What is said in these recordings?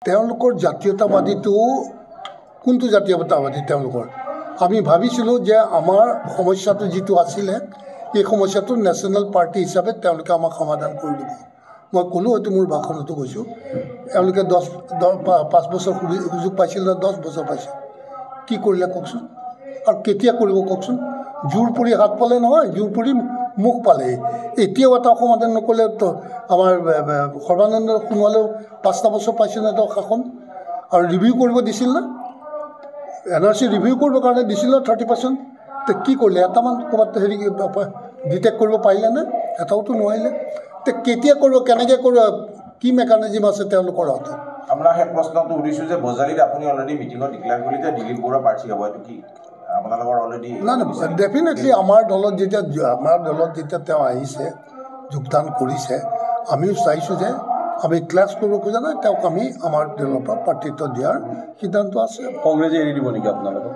তেওঁলোকৰ জাতীয়তাবাদীটো কোনটো জাতীয়তাবাদী তেওঁলোকৰ আমি ভাবিছিলোঁ যে আমাৰ সমস্যাটো যিটো আছিলে এই সমস্যাটো নেশ্যনেল পাৰ্টি হিচাপে তেওঁলোকে আমাক সমাধান কৰি দিব মই ক'লোঁ হয়তো মোৰ ভাষণতো কৈছোঁ তেওঁলোকে 5 বছৰ সুযোগ পাইছিল 10 বছৰ পাইছিল কি কৰিলে কওকচোন আৰু কেতিয়া কৰিব কওকচোন জোৰ পৰি হাত পালে নহয় জোৰ পৰি মুখ পালে এতিয়াও এটা সমাধান নকৰিলে তো আমাৰ সৰ্বানন্দ সোণোৱালেও 5টা বছৰ পাইছিল এটা শাসন আৰু ৰিভিউ কৰিব দিছিল না এনআৰচি ৰিভিউ কৰিবৰ কাৰণে দিছিল 30% তো কি কৰিলে এটামান ক'ৰবাত হেৰি ডিটেক্ট কৰিব পাৰিলে নে এটাওতো নোৱাৰিলে তো কেতিয়া কৰিব কেনেকৈ কৰিব কি মেকানিজম আছে তেওঁলোকৰ হাতত আমৰা সেই প্ৰশ্নটো উঠিছোঁ যে বজালীত আপুনি অলৰেডি মিটিঙত ডিক্লেয়াৰ কৰিলে যে দিলীপ বৰুৱা প্ৰাৰ্থী হ'ব এইটো কি আপোনালোকৰ অলৰেডি না ডেফিনেটলি আমাৰ দলত যেতিয়া তেওঁ আহিছে যোগদান কৰিছে আমিও চাইছোঁ যে আমি ক্লাছ কৰিব খোজা নাই তেওঁক আমি আমাৰ দলৰ পৰা প্ৰাৰ্থিত্ব দিয়াৰ সিদ্ধান্ত আছে কংগ্ৰেছে এৰি দিব নেকি আপোনালোকক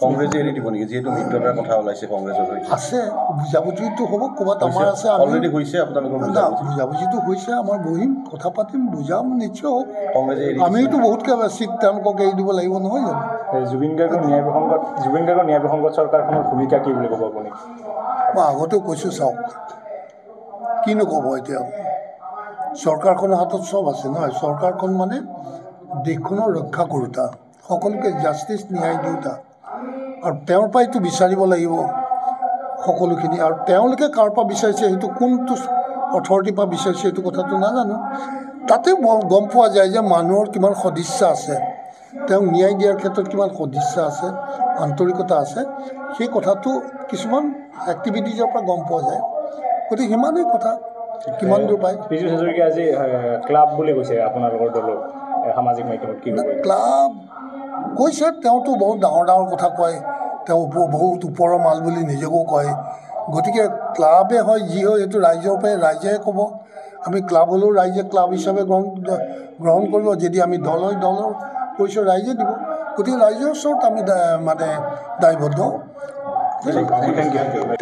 কংগ্ৰেছে এৰি দিব নেকি যিহেতু মিত্ৰতাৰ কথা ওলাইছে কংগ্ৰেছৰ আছে বুজাবুজিটো হ'ব ক'ৰবাত আমাৰ আছে অলৰেডি হৈছে আপোনালোকৰ বুজাবুজিটো হৈছে আমাৰ বহিম কথা পাতিম বুজাম নিশ্চয় হ'ব কংগ্ৰেছে আমিওতো বহুতকৈ চিট তেওঁলোকক এৰি দিব লাগিব নহয় জানো জুবিন গাৰ্গৰ ন্যায় প্ৰসংগত চৰকাৰখনৰ ভূমিকা কি বুলি ক'ব আপুনি মই আগতেও কৈছোঁ চাওক কিনো ক'ব এতিয়া চৰকাৰখনৰ হাতত চব আছে নহয় চৰকাৰখন মানে দেশখনৰ ৰক্ষা কৰোঁতা সকলোকে জাষ্টিচ ন্যায় দিওঁতা আৰু তেওঁৰ পৰাইতো বিচাৰিব লাগিব সকলোখিনি আৰু তেওঁলোকে কাৰ পৰা বিচাৰিছে সেইটো কোনটো অথৰিটিৰ পৰা বিচাৰিছে সেইটো কথাটো নাজানো তাতে গম পোৱা যায় যে মানুহৰ কিমান সদিচ্ছা আছে তেওঁক ন্যায় দিয়াৰ ক্ষেত্ৰত কিমান সদিচ্ছা আছে আন্তৰিকতা আছে সেই কথাটো কিছুমান এক্টিভিটিজৰ পৰা গম পোৱা যায় গতিকে সিমানেই কথা কিমান দূৰ পায় পীযুষ হাজৰিকাই আজি ক্লাব বুলি কৈছে আপোনালোকৰ দলৰ সামাজিক মাধ্যমত কি ক্লাব কৈছে তেওঁতো বহুত ডাঙৰ কথা কয় তেওঁ বহুত ওপৰৰ মাল বুলি নিজকো কয় গতিকে ক্লাবে হয় যি হয় এইটো ৰাইজৰ পৰাই ৰাইজে ক'ব আমি ক্লাব হ'লেও ৰাইজে ক্লাব হিচাপে গ্ৰহণ কৰিব যদি আমি দলৰ পৰিচয় ৰাইজে দিব গতিকে ৰাইজৰ ওচৰত আমি মানে দায়বদ্ধ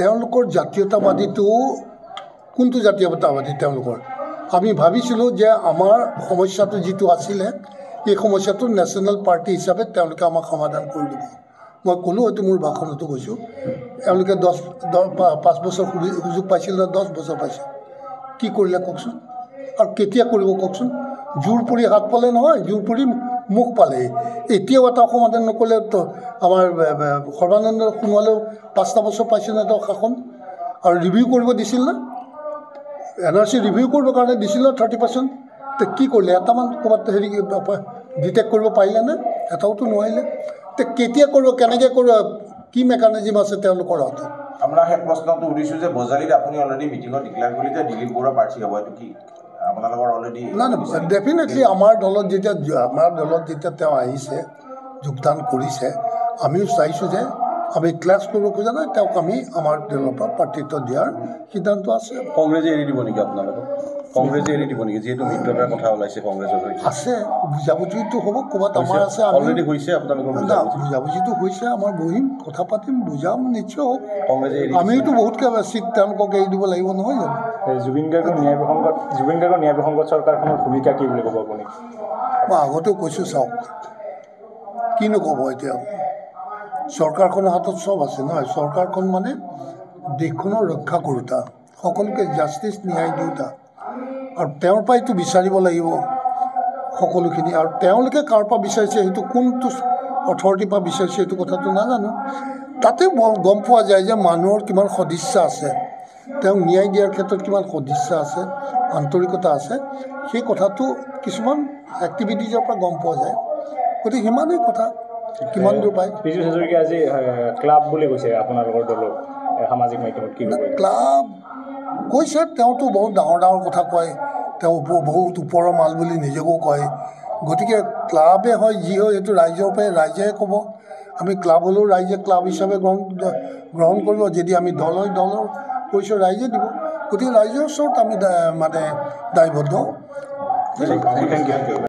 তেওঁলোকৰ জাতীয়তাবাদীটো কোনটো জাতীয়তাবাদী তেওঁলোকৰ আমি ভাবিছিলোঁ যে আমাৰ সমস্যাটো যিটো আছিলে এই সমস্যাটো নেশ্যনেল পাৰ্টি হিচাপে তেওঁলোকে আমাক সমাধান কৰি দিব মই ক'লোঁ হয়তো মোৰ ভাষণতো কৈছোঁ তেওঁলোকে 5 বছৰ সুযোগ পাইছিল 10 বছৰ পাইছিল কি কৰিলে কওকচোন আৰু কেতিয়া কৰিব কওকচোন জোৰ পৰি হাত পালে নহয় জোৰ পৰি মুখ পালে এতিয়াও এটা সমাধান নকৰিলে তো আমাৰ সৰ্বানন্দ সোণোৱালেও 5টা বছৰ পাইছিল এটা শাসন আৰু ৰিভিউ কৰিব দিছিল না এনআৰচি ৰিভিউ কৰিবৰ কাৰণে দিছিল 30% তো কি কৰিলে এটামান ক'ৰবাত হেৰি ডিটেক্ট কৰিব পাৰিলে নে এটাওতো নোৱাৰিলে তো কেতিয়া কৰিব কেনেকৈ কৰিব কি মেকানিজম আছে তেওঁলোকৰ হাতত আমৰা সেই প্ৰশ্নটো উঠিছোঁ যে বজালীত আপুনি অলৰেডি মিটিঙত ডিক্লেয়াৰ কৰিলে যে দিলীপ বৰুৱা প্ৰাৰ্থী হ'ব এইটো কি আপোনালোকৰ অলৰেডি ডেফিনেটলি আমাৰ দলত যেতিয়া তেওঁ আহিছে যোগদান কৰিছে আমিও চাইছোঁ যে আমি ক্লাছ কৰিব খোজা নাই তেওঁক আমি আমাৰ দলৰ পৰা প্ৰাৰ্থিত্ব দিয়াৰ সিদ্ধান্ত আছে কংগ্ৰেছে এৰি দিব নেকি আপোনালোকক কংগ্ৰেছে এৰি দিব নেকি যিহেতু মিত্ৰতাৰ কথা ওলাইছে কংগ্ৰেছৰ আছে বুজাবুজিটো হ'ব ক'ৰবাত আমাৰ আছে অলৰেডি হৈছে আপোনালোকৰ বুজাবুজিটো হৈছে আমাৰ বহিম কথা পাতিম বুজাম নিশ্চয় হ'ব কংগ্ৰেছে আমিওতো বহুতকৈ চিট তেওঁলোকক এৰি দিব লাগিব নহয় জানো জুবিন গাৰ্গৰ ন্যায় প্ৰসংগত চৰকাৰখনৰ ভূমিকা কি বুলি ক'ব আপুনি মই আগতেও কৈছোঁ চাওক কিনো ক'ব এতিয়া চৰকাৰখনৰ হাতত চব আছে নহয় চৰকাৰখন মানে দেশখনৰ ৰক্ষা কৰোঁতা সকলোকে জাষ্টিচ ন্যায় দিওঁতা আৰু তেওঁৰ পৰাইতো বিচাৰিব লাগিব সকলোখিনি আৰু তেওঁলোকে কাৰ পৰা বিচাৰিছে সেইটো কোনটো অথৰিটিৰ পৰা বিচাৰিছে সেইটো কথাটো নাজানো তাতে গম পোৱা যায় যে মানুহৰ কিমান সদিচ্ছা আছে তেওঁক ন্যায় দিয়াৰ ক্ষেত্ৰত কিমান সদিচ্ছা আছে আন্তৰিকতা আছে সেই কথাটো কিছুমান এক্টিভিটিজৰ পৰা গম পোৱা যায় গতিকে সিমানেই কথা কিমান দূৰ পায় পীযুষ হাজৰিকাই আজি ক্লাব বুলি কৈছে আপোনালোকৰ দলৰ সামাজিক মাধ্যমত কি ক্লাব কৈছে তেওঁতো বহুত ডাঙৰ কথা কয় তেওঁ বহুত ওপৰৰ মাল বুলি নিজকো কয় গতিকে ক্লাবে হয় যি হয় এইটো ৰাইজৰ পৰাই ৰাইজে ক'ব আমি ক্লাব হ'লেও ৰাইজে ক্লাব হিচাপে গ্ৰহণ কৰিব যদি আমি দলৰ পৰিচয় ৰাইজে দিব গতিকে ৰাইজৰ ওচৰত আমি মানে দায়বদ্ধ